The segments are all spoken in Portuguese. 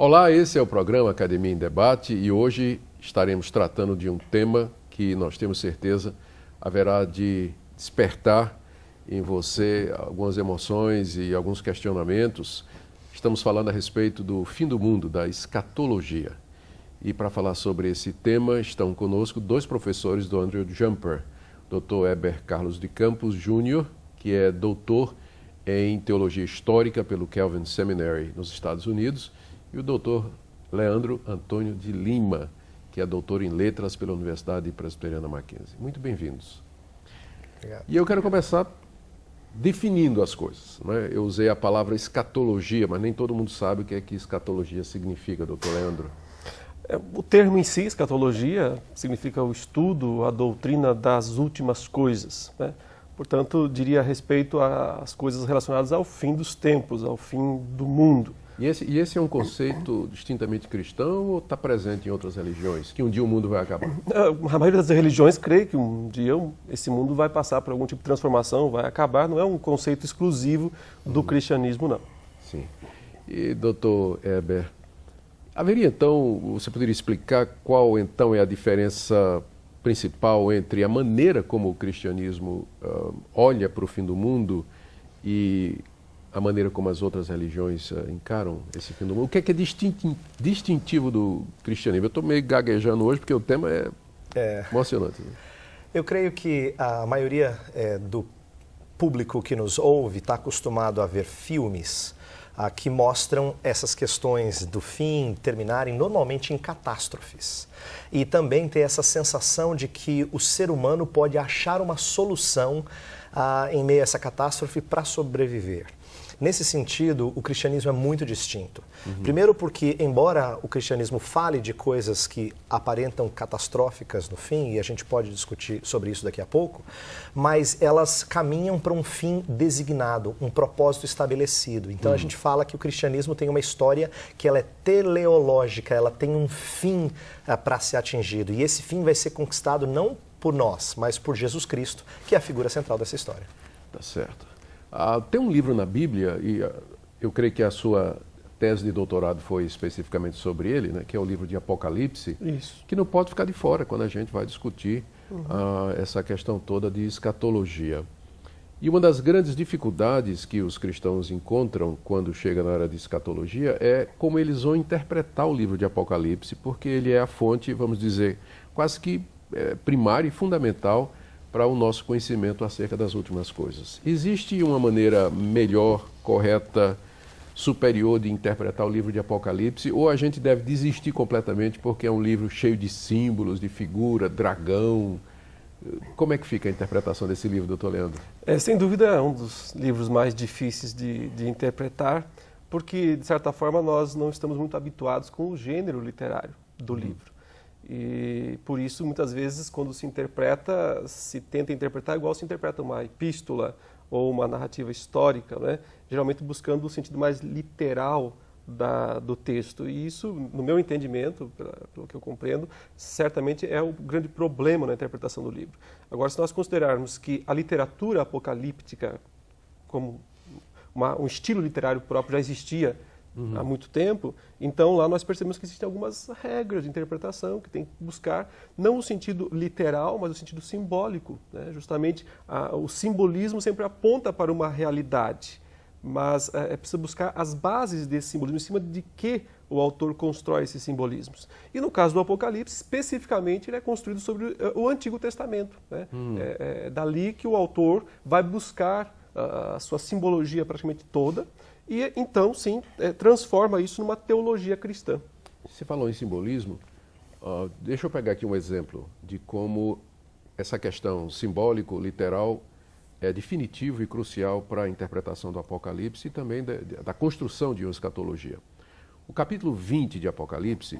Olá, esse é o programa Academia em Debate e hoje estaremos tratando de um tema que nós temos certeza haverá de despertar em você algumas emoções e alguns questionamentos. Estamos falando a respeito do fim do mundo, da escatologia. E para falar sobre esse tema estão conosco dois professores do Andrew Jumper, Dr. Heber Carlos de Campos Jr., que é doutor em Teologia Histórica pelo Calvin Seminary nos Estados Unidos, e o Dr. Leandro Antônio de Lima, que é doutor em Letras pela Universidade Presbiteriana Mackenzie. Muito bem-vindos. Obrigado. E eu quero começar definindo as coisas, né? Eu usei a palavra escatologia, mas nem todo mundo sabe o que é que escatologia significa, doutor Leandro. O termo em si, escatologia, significa o estudo, a doutrina das últimas coisas, né? Portanto, diria a respeito às coisas relacionadas ao fim dos tempos, ao fim do mundo. E esse é um conceito distintamente cristão ou está presente em outras religiões? Que um dia o mundo vai acabar? A maioria das religiões crê que um dia esse mundo vai passar por algum tipo de transformação, vai acabar. Não é um conceito exclusivo do cristianismo, não. Sim. E, doutor Heber, haveria então, você poderia explicar qual então é a diferença principal entre a maneira como o cristianismo olha para o fim do mundo e a maneira como as outras religiões encaram esse fim do mundo? O que é distintivo do cristianismo? Eu estou meio gaguejando hoje porque o tema é emocionante. Né? Eu creio que a maioria do público que nos ouve está acostumado a ver filmes que mostram essas questões do fim terminarem normalmente em catástrofes. E também ter essa sensação de que o ser humano pode achar uma solução em meio a essa catástrofe para sobreviver. Nesse sentido, o cristianismo é muito distinto. Primeiro porque, embora o cristianismo fale de coisas que aparentam catastróficas no fim, e a gente pode discutir sobre isso daqui a pouco, mas elas caminham para um fim designado, um propósito estabelecido. Então a gente fala que o cristianismo tem uma história que ela é teleológica, ela tem um fim para ser atingido. E esse fim vai ser conquistado não por nós, mas por Jesus Cristo, que é a figura central dessa história. Tá certo. Tem um livro na Bíblia, e eu creio que a sua tese de doutorado foi especificamente sobre ele, né, que é o livro de Apocalipse, Isso. que não pode ficar de fora quando a gente vai discutir essa questão toda de escatologia. E uma das grandes dificuldades que os cristãos encontram quando chega na área de escatologia é como eles vão interpretar o livro de Apocalipse, porque ele é a fonte, vamos dizer, quase que primária e fundamental para o nosso conhecimento acerca das últimas coisas. Existe uma maneira melhor, correta, superior de interpretar o livro de Apocalipse, ou a gente deve desistir completamente porque é um livro cheio de símbolos, de figura, dragão? Como é que fica a interpretação desse livro, doutor Leandro? Sem dúvida é um dos livros mais difíceis de interpretar, porque, de certa forma, nós não estamos muito habituados com o gênero literário do livro. E por isso, muitas vezes, quando se interpreta, se tenta interpretar igual se interpreta uma epístola ou uma narrativa histórica, né? Geralmente buscando o sentido mais literal do texto. E isso, no meu entendimento, pelo que eu compreendo, certamente é o grande problema na interpretação do livro. Agora, se nós considerarmos que a literatura apocalíptica, como um estilo literário próprio, já existia há muito tempo, então lá nós percebemos que existem algumas regras de interpretação que tem que buscar, não o sentido literal, mas o sentido simbólico, né? Justamente o simbolismo sempre aponta para uma realidade, mas é preciso buscar as bases desse simbolismo, em cima de que o autor constrói esses simbolismos. E no caso do Apocalipse, especificamente, ele é construído sobre o Antigo Testamento, né? É dali que o autor vai buscar a sua simbologia praticamente toda, e então, sim, transforma isso numa teologia cristã. Você falou em simbolismo, deixa eu pegar aqui um exemplo de como essa questão simbólico, literal, é definitivo e crucial para a interpretação do Apocalipse e também da construção de uma escatologia. O capítulo 20 de Apocalipse,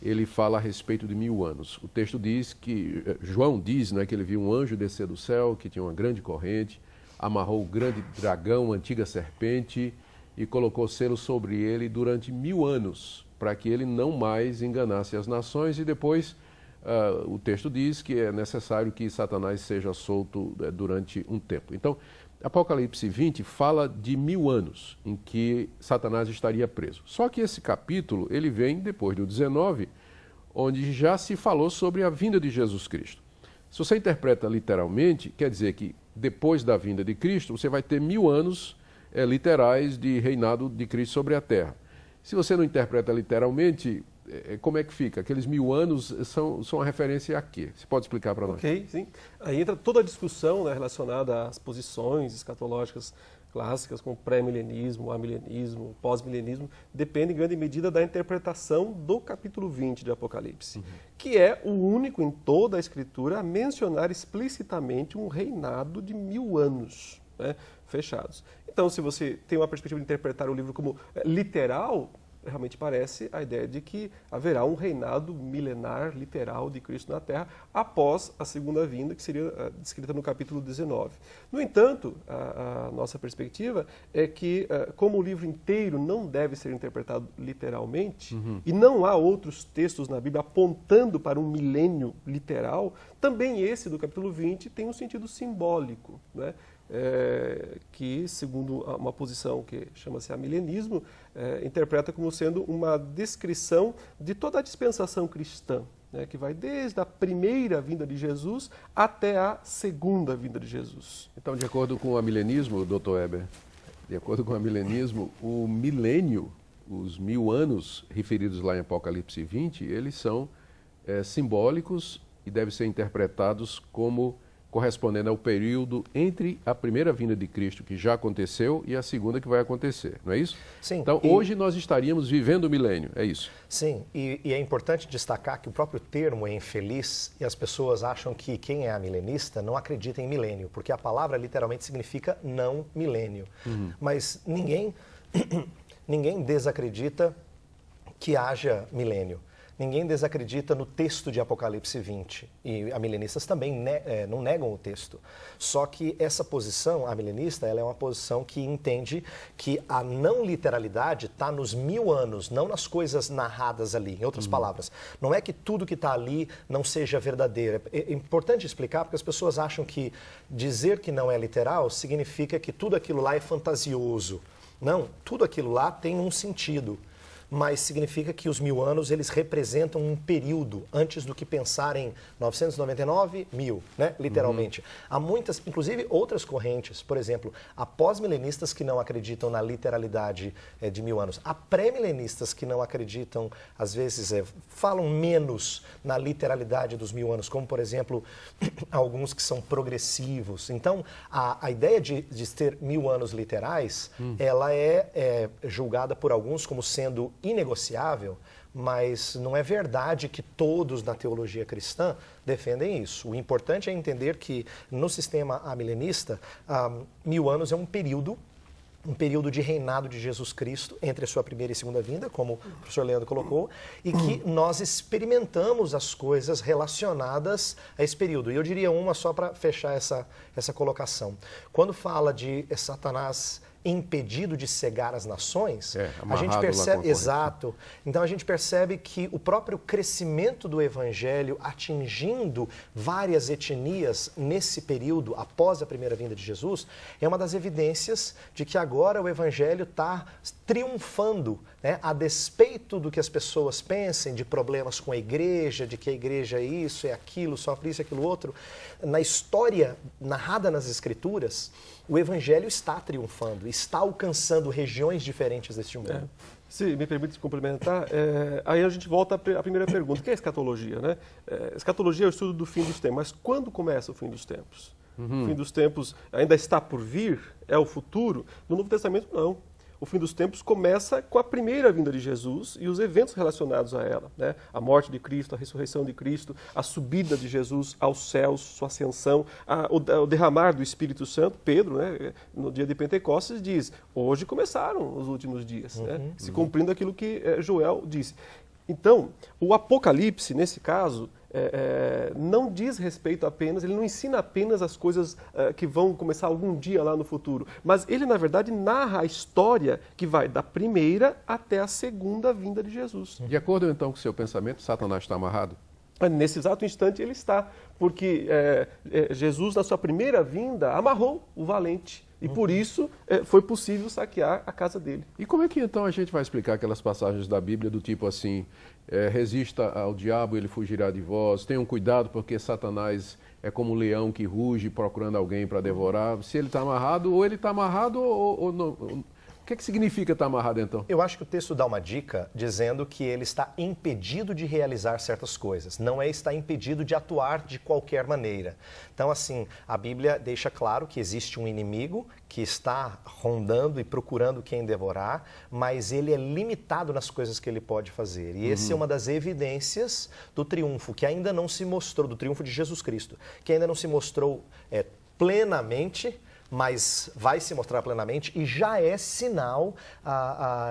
ele fala a respeito de 1000 anos. O texto diz que, João diz, né, que ele viu um anjo descer do céu, que tinha uma grande corrente, amarrou o grande dragão, a antiga serpente, e colocou selo sobre ele durante 1000 anos, para que ele não mais enganasse as nações, e depois o texto diz que é necessário que Satanás seja solto durante um tempo. Então, Apocalipse 20 fala de 1000 anos em que Satanás estaria preso. Só que esse capítulo, ele vem depois do 19, onde já se falou sobre a vinda de Jesus Cristo. Se você interpreta literalmente, quer dizer que depois da vinda de Cristo, você vai ter 1000 anos literais de reinado de Cristo sobre a terra. Se você não interpreta literalmente, como é que fica? Aqueles 1000 anos são uma referência a quê? Você pode explicar para nós? Ok, sim. Aí entra toda a discussão, né, relacionada às posições escatológicas clássicas, como pré-milenismo, amilenismo, pós-milenismo, depende em grande medida da interpretação do capítulo 20 de Apocalipse, que é o único em toda a Escritura a mencionar explicitamente um reinado de 1000 anos, né, fechados. Então, se você tem uma perspectiva de interpretar o livro como literal, realmente parece a ideia de que haverá um reinado milenar, literal, de Cristo na Terra após a segunda vinda, que seria descrita no capítulo 19. No entanto, a nossa perspectiva é que, como o livro inteiro não deve ser interpretado literalmente, e não há outros textos na Bíblia apontando para um milênio literal, também esse do capítulo 20 tem um sentido simbólico, né? Que, segundo uma posição que chama-se amilenismo, interpreta como sendo uma descrição de toda a dispensação cristã, né, que vai desde a primeira vinda de Jesus até a segunda vinda de Jesus. Então, de acordo com o amilenismo, Dr. Weber, de acordo com o amilenismo, o milênio, os 1000 anos referidos lá em Apocalipse 20, eles são simbólicos e devem ser interpretados como correspondendo ao período entre a primeira vinda de Cristo, que já aconteceu, e a segunda que vai acontecer, não é isso? Sim. Então, hoje nós estaríamos vivendo o milênio, é isso? Sim, e é importante destacar que o próprio termo é infeliz e as pessoas acham que quem é amilenista não acredita em milênio, porque a palavra literalmente significa não milênio. Mas ninguém desacredita que haja milênio. Ninguém desacredita no texto de Apocalipse 20, e amilenistas também não negam o texto. Só que essa posição, a milenista, ela é uma posição que entende que a não literalidade está nos 1000 anos, não nas coisas narradas ali. Em outras palavras, não é que tudo que está ali não seja verdadeiro. É importante explicar, porque as pessoas acham que dizer que não é literal significa que tudo aquilo lá é fantasioso. Não, tudo aquilo lá tem um sentido. Mas significa que os 1000 anos, eles representam um período antes do que pensar em 999, 1000, né? Literalmente. Há muitas, inclusive outras correntes, por exemplo, há pós-milenistas que não acreditam na literalidade de 1000 anos. Há pré-milenistas que não acreditam, às vezes, falam menos na literalidade dos 1000 anos, como, por exemplo, alguns que são progressivos. Então, a ideia de ter 1000 anos literais, ela é julgada por alguns como sendo inegociável, mas não é verdade que todos na teologia cristã defendem isso. O importante é entender que no sistema amilenista, 1000 anos é um período de reinado de Jesus Cristo entre a sua primeira e segunda vinda, como o professor Leandro colocou, e que nós experimentamos as coisas relacionadas a esse período. E eu diria uma só para fechar essa colocação. Quando fala de Satanás impedido de cegar as nações, a gente percebe, exato. Então a gente percebe que o próprio crescimento do evangelho atingindo várias etnias nesse período após a primeira vinda de Jesus é uma das evidências de que agora o evangelho está triunfando, né? A despeito do que as pessoas pensem de problemas com a igreja, de que a igreja é isso, é aquilo, sofre isso, aquilo outro. Na história narrada nas Escrituras, o evangelho está triunfando, está alcançando regiões diferentes deste mundo. Se me permite complementar, aí a gente volta à primeira pergunta, que é a escatologia, né? Escatologia é o estudo do fim dos tempos, mas quando começa o fim dos tempos? O fim dos tempos ainda está por vir? É o futuro? No Novo Testamento, não. O fim dos tempos começa com a primeira vinda de Jesus e os eventos relacionados a ela, né? A morte de Cristo, a ressurreição de Cristo, a subida de Jesus aos céus, sua ascensão, o derramar do Espírito Santo. Pedro, né, no dia de Pentecostes, diz, hoje começaram os últimos dias, né? Se cumprindo aquilo que Joel disse. Então, o Apocalipse, nesse caso, não diz respeito apenas, ele não ensina apenas as coisas que vão começar algum dia lá no futuro, mas ele, na verdade, narra a história que vai da primeira até a segunda vinda de Jesus. De acordo, então, com o seu pensamento, Satanás está amarrado? Nesse exato instante ele está, porque Jesus, na sua primeira vinda, amarrou o valente. E por isso foi possível saquear a casa dele. E como é que então a gente vai explicar aquelas passagens da Bíblia do tipo assim, resista ao diabo, ele fugirá de vós, tenham cuidado porque Satanás é como um leão que ruge procurando alguém para devorar. Se ele está amarrado, ou ele está amarrado ou não. O que significa estar amarrado, então? Eu acho que o texto dá uma dica dizendo que ele está impedido de realizar certas coisas. Não é estar impedido de atuar de qualquer maneira. Então, assim, a Bíblia deixa claro que existe um inimigo que está rondando e procurando quem devorar, mas ele é limitado nas coisas que ele pode fazer. E essa é uma das evidências do triunfo, que ainda não se mostrou, do triunfo de Jesus Cristo, que ainda não se mostrou plenamente, mas vai se mostrar plenamente e já é sinal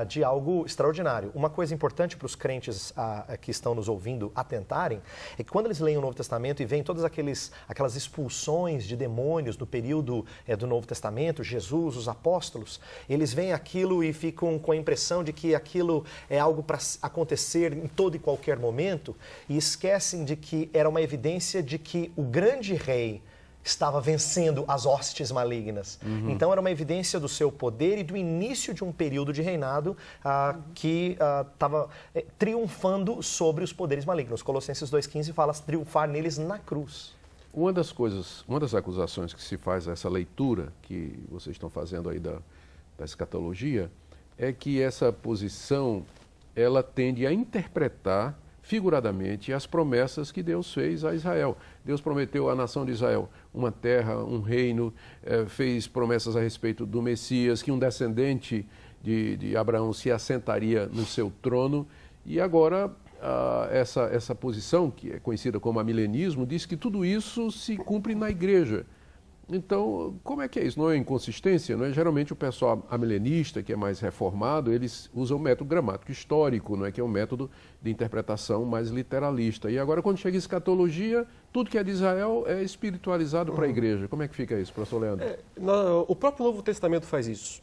de algo extraordinário. Uma coisa importante para os crentes que estão nos ouvindo atentarem é que quando eles leem o Novo Testamento e veem todas aquelas expulsões de demônios do período do Novo Testamento, Jesus, os apóstolos, eles veem aquilo e ficam com a impressão de que aquilo é algo para acontecer em todo e qualquer momento e esquecem de que era uma evidência de que o grande rei estava vencendo as hostes malignas. Então era uma evidência do seu poder e do início de um período de reinado que estava triunfando sobre os poderes malignos. Colossenses 2,15 fala triunfar neles na cruz. Uma das acusações que se faz a essa leitura que vocês estão fazendo aí da escatologia é que essa posição ela tende a interpretar figuradamente as promessas que Deus fez a Israel. Deus prometeu à nação de Israel uma terra, um reino, fez promessas a respeito do Messias, que um descendente de Abraão se assentaria no seu trono, e agora essa posição, que é conhecida como amilenismo, diz que tudo isso se cumpre na igreja. Então, como é que é isso? Não é inconsistência? Não é? Geralmente o pessoal amilenista, que é mais reformado, eles usam o método gramático histórico, não é? Que é um método de interpretação mais literalista. E agora, quando chega a escatologia, tudo que é de Israel é espiritualizado para a igreja. Como é que fica isso, professor Leandro? O próprio Novo Testamento faz isso.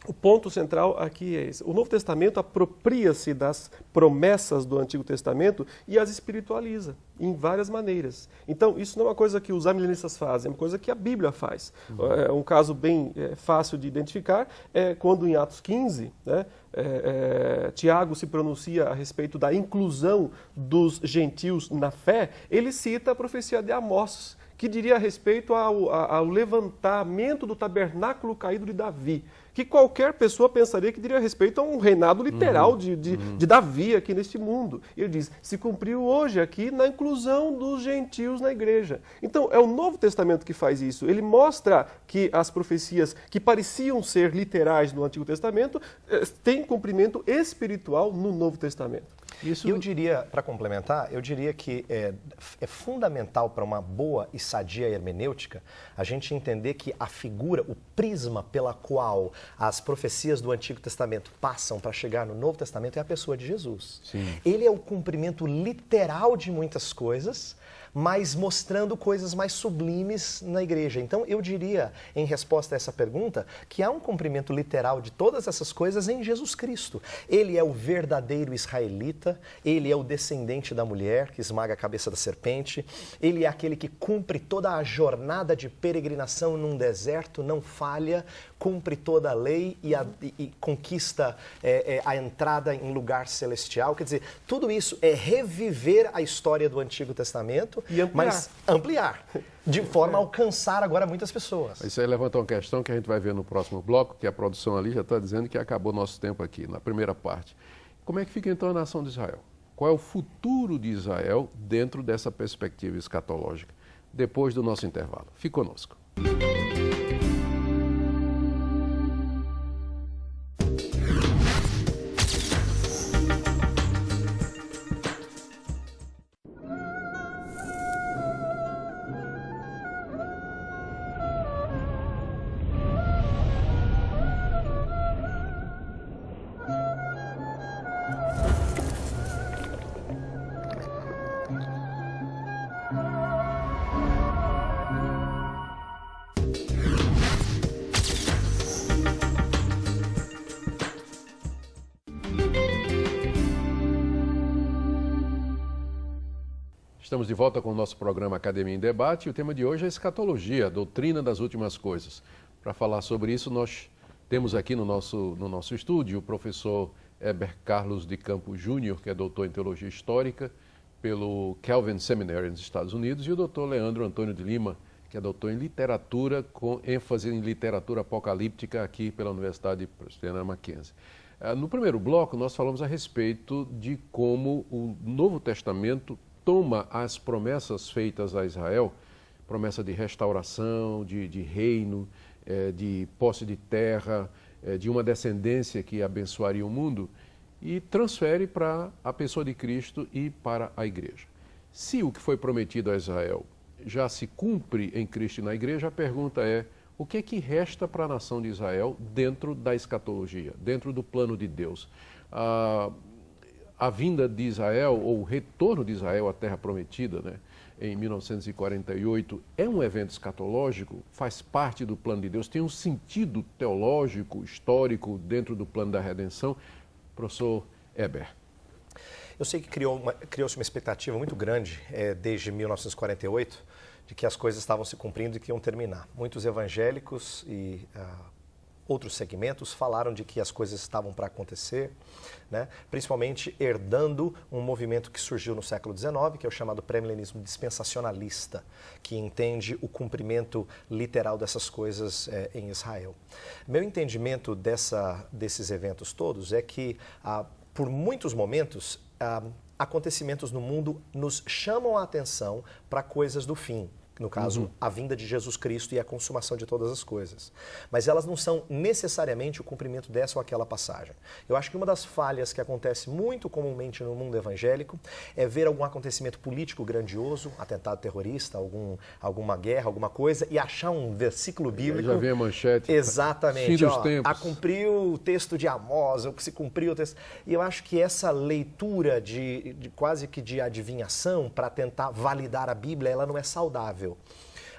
O ponto central aqui é esse. O Novo Testamento apropria-se das promessas do Antigo Testamento e as espiritualiza em várias maneiras. Então, isso não é uma coisa que os amilenistas fazem, é uma coisa que a Bíblia faz. Um caso bem fácil de identificar é quando em Atos 15, Tiago se pronuncia a respeito da inclusão dos gentios na fé, ele cita a profecia de Amós, que diria a respeito ao levantamento do tabernáculo caído de Davi, que qualquer pessoa pensaria que diria respeito a um reinado literal de Davi aqui neste mundo. E ele diz, se cumpriu hoje aqui na inclusão dos gentios na igreja. Então, é o Novo Testamento que faz isso. Ele mostra que as profecias que pareciam ser literais no Antigo Testamento têm cumprimento espiritual no Novo Testamento. Eu diria, para complementar, eu diria que é fundamental para uma boa e sadia hermenêutica a gente entender que a figura, o prisma pela qual as profecias do Antigo Testamento passam para chegar no Novo Testamento é a pessoa de Jesus. Sim. Ele é o cumprimento literal de muitas coisas, mas mostrando coisas mais sublimes na igreja. Então, eu diria, em resposta a essa pergunta, que há um cumprimento literal de todas essas coisas em Jesus Cristo. Ele é o verdadeiro israelita, ele é o descendente da mulher que esmaga a cabeça da serpente, ele é aquele que cumpre toda a jornada de peregrinação num deserto, não falha, cumpre toda a lei e conquista a entrada em lugar celestial. Quer dizer, tudo isso é reviver a história do Antigo Testamento, mas ampliar, de forma a alcançar agora muitas pessoas. Isso aí levanta uma questão que a gente vai ver no próximo bloco, que a produção ali já está dizendo que acabou nosso tempo aqui, na primeira parte. Como é que fica então a nação de Israel? Qual é o futuro de Israel dentro dessa perspectiva escatológica? Depois do nosso intervalo. Fique conosco. Estamos de volta com o nosso programa Academia em Debate e o tema de hoje é escatologia, a doutrina das últimas coisas. Para falar sobre isso, nós temos aqui no nosso estúdio o professor Heber Carlos de Campos Júnior, que é doutor em Teologia Histórica pelo Calvin Seminary nos Estados Unidos, e o doutor Leandro Antônio de Lima, que é doutor em Literatura, com ênfase em Literatura Apocalíptica aqui pela Universidade Presbiteriana Mackenzie. No primeiro bloco, nós falamos a respeito de como o Novo Testamento toma as promessas feitas a Israel, promessa de restauração, de reino, de posse de terra, de uma descendência que abençoaria o mundo, e transfere para a pessoa de Cristo e para a igreja. Se o que foi prometido a Israel já se cumpre em Cristo e na igreja, a pergunta é: o que é que resta para a nação de Israel dentro da escatologia, dentro do plano de Deus? A vinda de Israel, ou o retorno de Israel à Terra Prometida, né, em 1948, é um evento escatológico, faz parte do plano de Deus, tem um sentido teológico, histórico, dentro do plano da redenção. Professor Heber. Eu sei que criou-se uma expectativa muito grande desde 1948 de que as coisas estavam se cumprindo e que iam terminar. Muitos evangélicos e outros segmentos falaram de que as coisas estavam para acontecer, né? Principalmente herdando um movimento que surgiu no século XIX, que é o chamado pré-milenismo dispensacionalista, que entende o cumprimento literal dessas coisas em Israel. Meu entendimento desses eventos todos é que, por muitos momentos, acontecimentos no mundo nos chamam a atenção para coisas do fim. No caso, a vinda de Jesus Cristo e a consumação de todas as coisas. Mas elas não são necessariamente o cumprimento dessa ou aquela passagem. Eu acho que uma das falhas que acontece muito comumente no mundo evangélico é ver algum acontecimento político grandioso, atentado terrorista, alguma guerra, alguma coisa, e achar um versículo bíblico... Já vem a manchete. Exatamente. Fim dos tempos. Cumpriu o texto de Amós, ou que se cumpriu o texto... E eu acho que essa leitura quase que de adivinhação para tentar validar a Bíblia, ela não é saudável.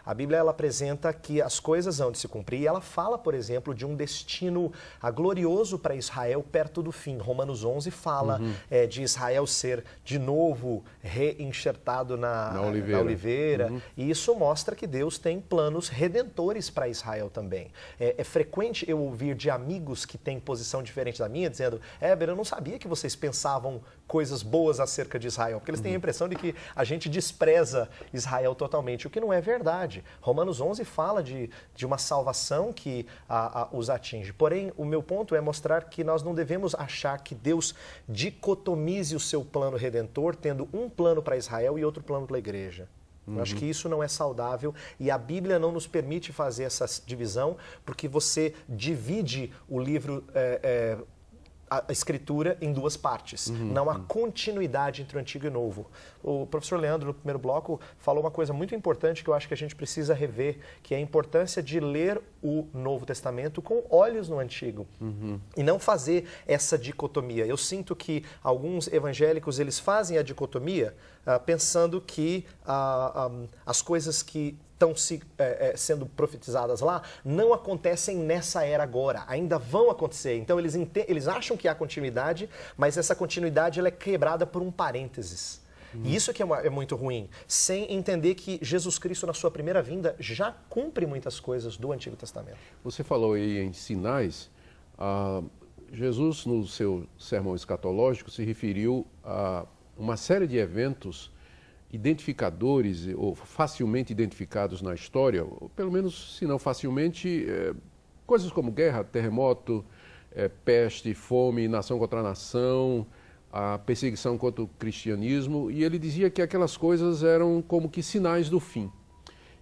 A Bíblia ela apresenta que as coisas vão de se cumprir e ela fala, por exemplo, de um destino glorioso para Israel perto do fim. Romanos 11 fala de Israel ser de novo reenxertado na oliveira. E isso mostra que Deus tem planos redentores para Israel também. É frequente eu ouvir de amigos que têm posição diferente da minha, dizendo: Heber, eu não sabia que vocês pensavam coisas boas acerca de Israel, porque eles têm a impressão de que a gente despreza Israel totalmente, o que não é verdade. Romanos 11 fala de uma salvação que os atinge. Porém, o meu ponto é mostrar que nós não devemos achar que Deus dicotomize o seu plano redentor, tendo um plano para Israel e outro plano para a igreja. Eu acho que isso não é saudável e a Bíblia não nos permite fazer essa divisão, porque você divide o livro... a Escritura em duas partes. Não há continuidade entre o Antigo e o Novo. O professor Leandro, no primeiro bloco, falou uma coisa muito importante que eu acho que a gente precisa rever, que é a importância de ler o Novo Testamento com olhos no Antigo e não fazer essa dicotomia. Eu sinto que alguns evangélicos eles fazem a dicotomia pensando que as coisas que estão sendo profetizadas lá não acontecem nessa era agora, ainda vão acontecer. Então eles acham que há continuidade, mas essa continuidade ela é quebrada por um parênteses. E isso que é muito ruim, sem entender que Jesus Cristo, na sua primeira vinda, já cumpre muitas coisas do Antigo Testamento. Você falou aí em sinais. Jesus, no seu sermão escatológico, se referiu a uma série de eventos identificadores, ou facilmente identificados na história, ou pelo menos, se não facilmente, coisas como guerra, terremoto, peste, fome, nação contra nação, a perseguição contra o cristianismo, e ele dizia que aquelas coisas eram como que sinais do fim.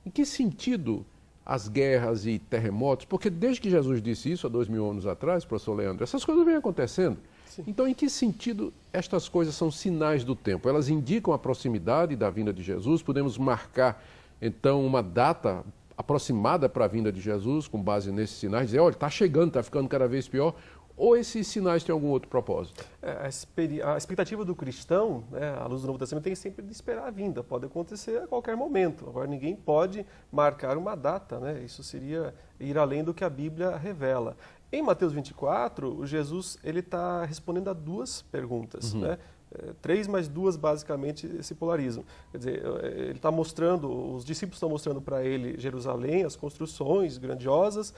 Em que sentido as guerras e terremotos? Porque desde que Jesus disse isso, há 2000 anos atrás, professor Leandro, essas coisas vêm acontecendo. Sim. Então, em que sentido estas coisas são sinais do tempo? Elas indicam a proximidade da vinda de Jesus? Podemos marcar, então, uma data aproximada para a vinda de Jesus, com base nesses sinais, dizer, olha, está chegando, está ficando cada vez pior, ou esses sinais têm algum outro propósito? A expectativa do cristão, né, à luz do Novo Testamento, tem sempre de esperar a vinda. Pode acontecer a qualquer momento. Agora, ninguém pode marcar uma data, né? Isso seria ir além do que a Bíblia revela. Em Mateus 24, Jesus está respondendo a duas perguntas. Né? três, mas duas basicamente se polarizam. Quer dizer, ele está mostrando, os discípulos estão mostrando para ele Jerusalém, as construções grandiosas,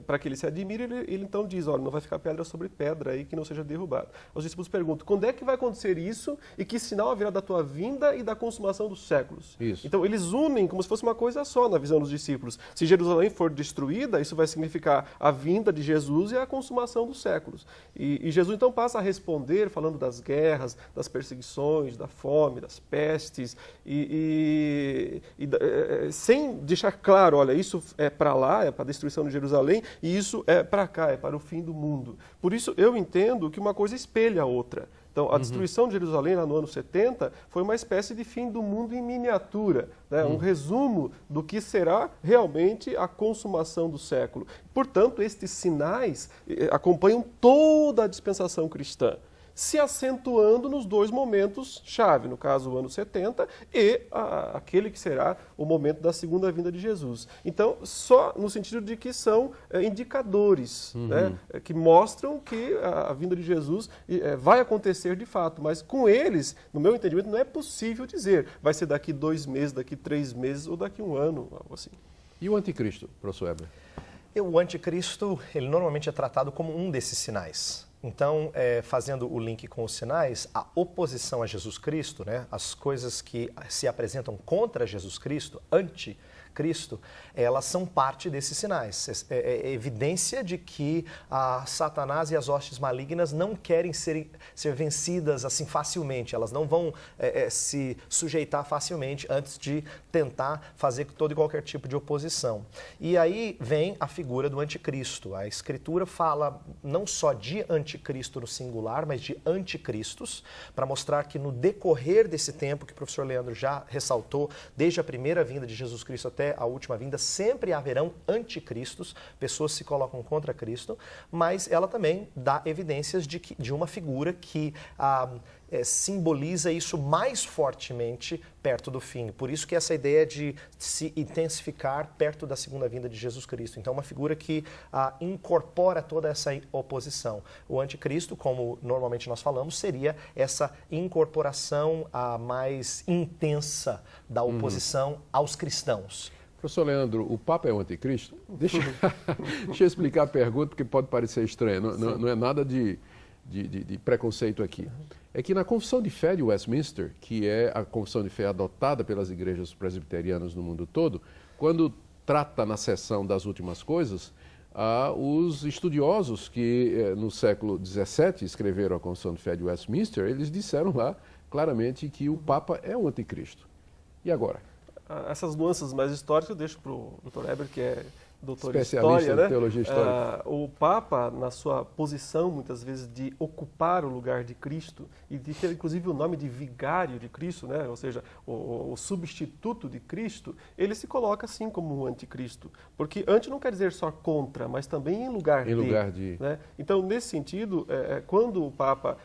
para que ele se admire, ele então diz, olha, não vai ficar pedra sobre pedra aí que não seja derrubado. Os discípulos perguntam, quando é que vai acontecer isso e que sinal haverá da tua vinda e da consumação dos séculos? Isso. Então eles unem como se fosse uma coisa só na visão dos discípulos. Se Jerusalém for destruída, isso vai significar a vinda de Jesus e a consumação dos séculos. E Jesus então passa a responder falando das guerras, das perseguições, da fome, das pestes, sem deixar claro, olha, isso é para lá, é para a destruição de Jerusalém, e isso é para cá, é para o fim do mundo. Por isso eu entendo que uma coisa espelha a outra. Então, a destruição de Jerusalém lá no ano 70 foi uma espécie de fim do mundo em miniatura, né? Um resumo do que será realmente a consumação do século. Portanto, estes sinais acompanham toda a dispensação cristã, se acentuando nos dois momentos-chave, no caso o ano 70 e aquele que será o momento da segunda vinda de Jesus. Então, só no sentido de que são indicadores, né, que mostram que a vinda de Jesus vai acontecer de fato, mas com eles, no meu entendimento, não é possível dizer vai ser daqui 2 meses, daqui 3 meses ou daqui 1 ano, algo assim. E o anticristo, professor Weber? O anticristo, ele normalmente é tratado como um desses sinais. Então, fazendo o link com os sinais, a oposição a Jesus Cristo, né, as coisas que se apresentam contra Jesus Cristo, anticristo, elas são parte desses sinais. É evidência de que Satanás e as hostes malignas não querem ser vencidas assim facilmente, elas não vão se sujeitar facilmente antes de tentar fazer todo e qualquer tipo de oposição. E aí vem a figura do anticristo. A Escritura fala não só de anticristo no singular, mas de anticristos, para mostrar que no decorrer desse tempo que o professor Leandro já ressaltou, desde a primeira vinda de Jesus Cristo até a última vinda, sempre haverão anticristos, pessoas se colocam contra Cristo, mas ela também dá evidências de uma figura que simboliza isso mais fortemente perto do fim. Por isso que essa ideia de se intensificar perto da segunda vinda de Jesus Cristo. Então, uma figura que incorpora toda essa oposição. O anticristo, como normalmente nós falamos, seria essa incorporação mais intensa da oposição aos cristãos. Professor Leandro, o Papa é o anticristo? Deixa eu explicar a pergunta, porque pode parecer estranho. Não é nada de preconceito aqui. É que na Confissão de Fé de Westminster, que é a confissão de fé adotada pelas igrejas presbiterianas no mundo todo, quando trata na seção das últimas coisas, os estudiosos que no século XVII escreveram a Confissão de Fé de Westminster, eles disseram lá claramente que o Papa é o anticristo. E agora? Essas nuances mais históricas eu deixo para o Dr. Weber, que é doutor em especialista história, em teologia histórica. O Papa, na sua posição, muitas vezes, de ocupar o lugar de Cristo e de ter, inclusive, o nome de vigário de Cristo, né? Ou seja, o substituto de Cristo, ele se coloca, assim, como o anticristo. Porque anti não quer dizer só contra, mas também em lugar de. Né? Então, nesse sentido, quando o Papa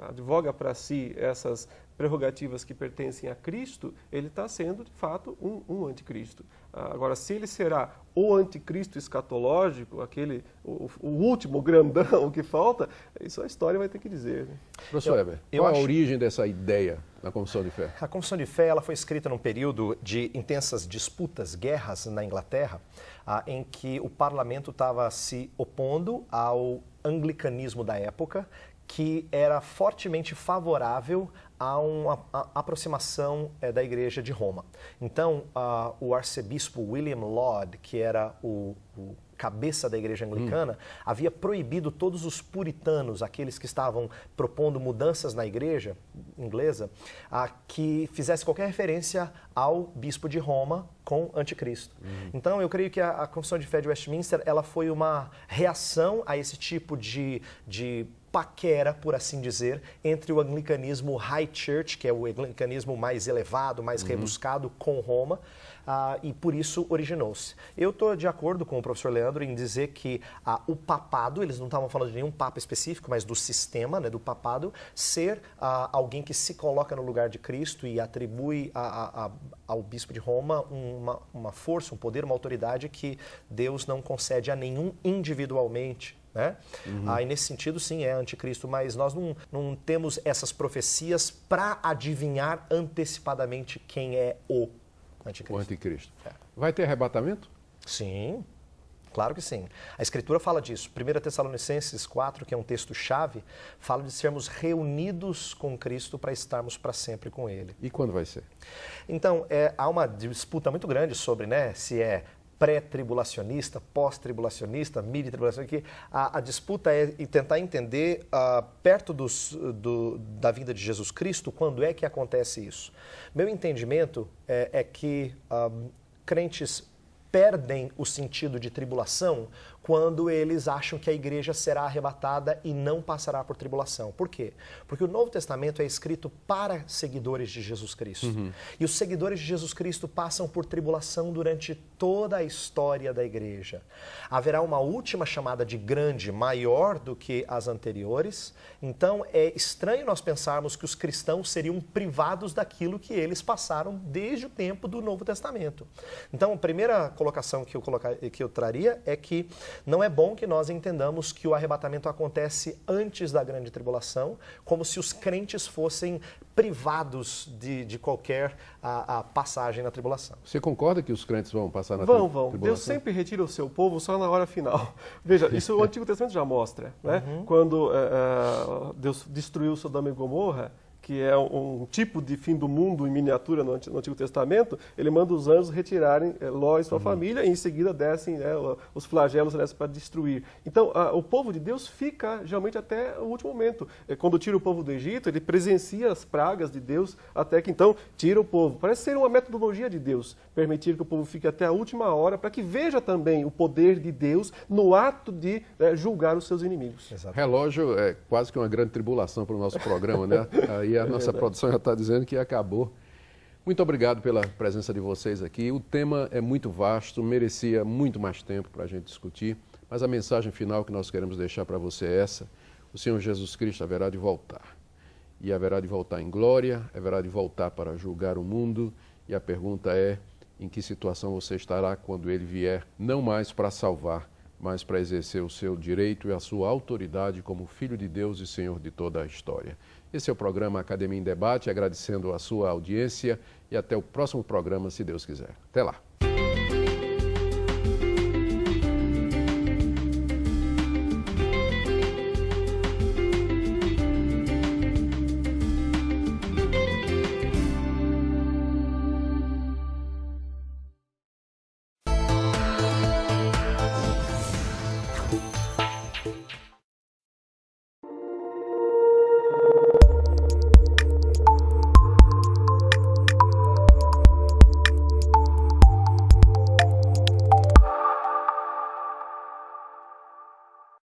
advoga para si essas prerrogativas que pertencem a Cristo, ele está sendo, de fato, um anticristo. Agora, se ele será o anticristo escatológico, o último grandão que falta, isso a história vai ter que dizer. Né? Professor Weber, qual a origem dessa ideia na Confissão de Fé? A Confissão de Fé ela foi escrita num período de intensas disputas, guerras na Inglaterra, em que o parlamento estava se opondo ao anglicanismo da época, que era fortemente favorável a uma aproximação da Igreja de Roma. Então, o arcebispo William Laud, que era o cabeça da Igreja Anglicana, havia proibido todos os puritanos, aqueles que estavam propondo mudanças na Igreja inglesa, que fizesse qualquer referência ao bispo de Roma com anticristo. Então, eu creio que a Confissão de Fé de Westminster ela foi uma reação a esse tipo de paquera, por assim dizer, entre o anglicanismo High Church, que é o anglicanismo mais elevado, mais rebuscado, com Roma, e por isso originou-se. Eu estou de acordo com o professor Leandro em dizer que o papado, eles não estavam falando de nenhum papa específico, mas do sistema, né, do papado, ser alguém que se coloca no lugar de Cristo e atribui ao bispo de Roma uma força, um poder, uma autoridade que Deus não concede a nenhum individualmente. né? E nesse sentido, sim, é anticristo, mas nós não temos essas profecias para adivinhar antecipadamente quem é o anticristo. O anticristo. Vai ter arrebatamento? Sim, claro que sim. A Escritura fala disso. 1 Tessalonicenses 4, que é um texto-chave, fala de sermos reunidos com Cristo para estarmos para sempre com Ele. E quando vai ser? Então, há uma disputa muito grande sobre, né, se é pré-tribulacionista, pós-tribulacionista, midi-tribulacionista, que a disputa é tentar entender, perto da vinda de Jesus Cristo, quando é que acontece isso. Meu entendimento é que crentes perdem o sentido de tribulação quando eles acham que a igreja será arrebatada e não passará por tribulação. Por quê? Porque o Novo Testamento é escrito para seguidores de Jesus Cristo. E os seguidores de Jesus Cristo passam por tribulação durante toda a história da igreja. Haverá uma última chamada de grande, maior do que as anteriores. Então, é estranho nós pensarmos que os cristãos seriam privados daquilo que eles passaram desde o tempo do Novo Testamento. Então, a primeira colocação que eu traria é que não é bom que nós entendamos que o arrebatamento acontece antes da grande tribulação, como se os crentes fossem privados de qualquer passagem na tribulação. Você concorda que os crentes vão passar na tribulação? Vão. Deus sempre retira o seu povo só na hora final. Veja, isso o Antigo Testamento já mostra, né? Quando Deus destruiu Sodoma e Gomorra, que é um tipo de fim do mundo em miniatura no Antigo Testamento, ele manda os anjos retirarem Ló e sua família e em seguida descem os flagelos para destruir. Então, o povo de Deus fica geralmente até o último momento. Quando tira o povo do Egito, ele presencia as pragas de Deus até que então tira o povo. Parece ser uma metodologia de Deus, permitir que o povo fique até a última hora para que veja também o poder de Deus no ato de julgar os seus inimigos. Exato. Relógio é quase que uma grande tribulação para o nosso programa, né? Aí a nossa produção já está dizendo que acabou. Muito obrigado pela presença de vocês aqui. O tema é muito vasto, merecia muito mais tempo para a gente discutir, mas a mensagem final que nós queremos deixar para você é essa: o Senhor Jesus Cristo haverá de voltar. E haverá de voltar em glória, haverá de voltar para julgar o mundo. E a pergunta é: em que situação você estará quando Ele vier, não mais para salvar, mas para exercer o seu direito e a sua autoridade como Filho de Deus e Senhor de toda a história. Esse é o programa Academia em Debate, agradecendo a sua audiência e até o próximo programa, se Deus quiser. Até lá.